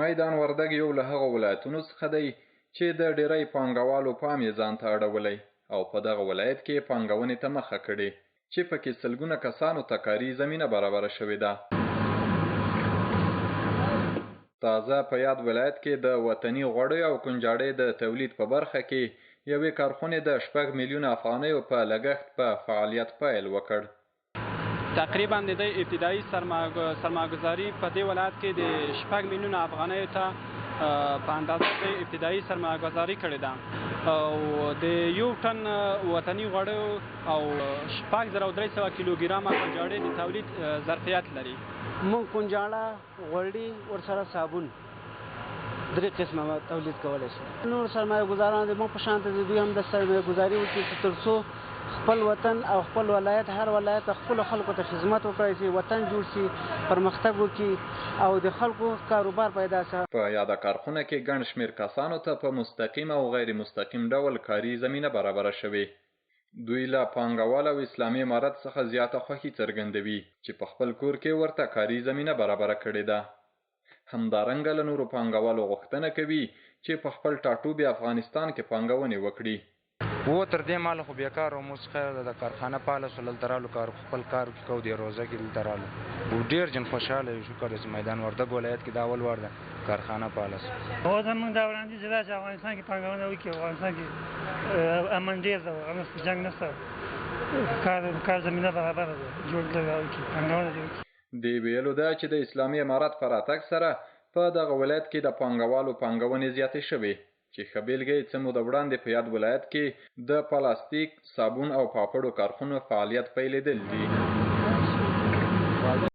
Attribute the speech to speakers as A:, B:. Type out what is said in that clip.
A: میدان وردګ یو له هغو ولایتونو څخه دی چې د ډیری پانګوالو پام یې ځان ته اړولی او په دغه ولایت کې پانګونې ته مخه کړې چې پکې سلګونه کسانو ته کاري زمینه برابره شوې ده. تازه په یاد ولایت کې د وطني غوړیو او کنجاړۍ د تولید په برخه کې یوې کارخونې د 6 میلیونه افغانیو په لګښت په فعالیت پیل وکړ.
B: تقریبا د ابتدایي سرمایه‌ګذاري په دې ولایت کې د 6 میلیونه افغانیو ته په اندازه د ابتدایي سرمایه‌ګذاري کړې ده او د یو ټن وطني غوړیو او 6300 کیلوګرامه کنجاړۍ د تولید ظرفیت لري.
C: موږ کنجاړه، غوړي ورسره صابون 3 قسمه تولید کولی شو. نور سرمایه‌ګذاران د موږ په شان د دوی هم د سرمایه‌ګذاري وکړي چې تر څو خپل وطن او خپل ولایت هر ولایت خپل خلکو ته خدمت وکړي چې وطن جوړ شي، پرمختګ وکړي او د خلکو کاروبار پیدا شي.
A: په یاده کارخونه کې ګڼ شمېر کسانو ته په مستقیم او غیر مستقیم ډول کاري زمینه برابره شوې. دوی له پانګوال او اسلامي امارت څخه زیاته خوښي څرګندوي چې په خپل کور کې ورته کاري زمینه برابره کړې ده. همدارنګه له نورو پانګوالو غوښتنه کوي چې په خپل ټاټوبي افغانستان کې پانګونې وکړي.
D: و تر دې ماله خو بیکار او موږ خیر د کارخانه پاله سو دلته رالو کار خپل کار کو دی روزه کې دلته رالو او ډیر جن خوشاله یو شکر چې میدان وردګ ولایت کې دا اول ور ده کارخانه پاله سو.
E: او زمونږ دا وړاندې چې افغانستان کې پانګونه وکړي، افغانستان کې امن ډیر ده، امن جنگ نشته، کار زمینه برابره ده، جوړ ده وکړي پانګونه وکړي.
A: دی ویلو ده چې د اسلامي امارت په راتګ سره په دغه ولایت کې د پانګوالو پانګونې زیاتې شوې چې ښه بېلګه یې څه موده وړاندې په یاد ولایت کې د پلاستیک، صابون او پاپړو کارخونو فعالیت پیلېدل دي.